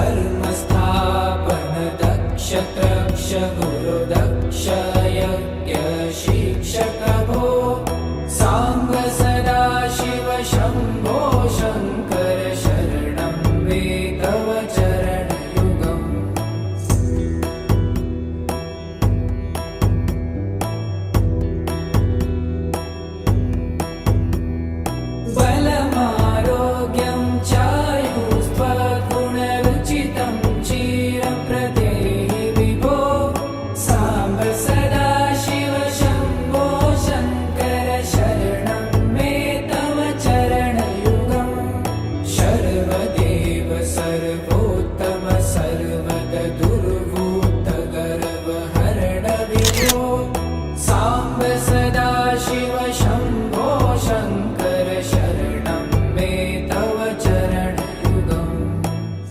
धर्मस्थापन दक्ष त्रक्ष गुरुदक्ष यज्ञ शिक्षक भो सांब सदाशिव शम्भो शङ्कर शरणं मे तव चरणयुगम् बलमारोग्यं चायुस्त्वगुणरुचितं चिरं प्रदेहि विभो सांब सदाशिव शम्भो शङ्कर शरणं मे तव चरणयुगम् सर्वदेव सर्वोत्तम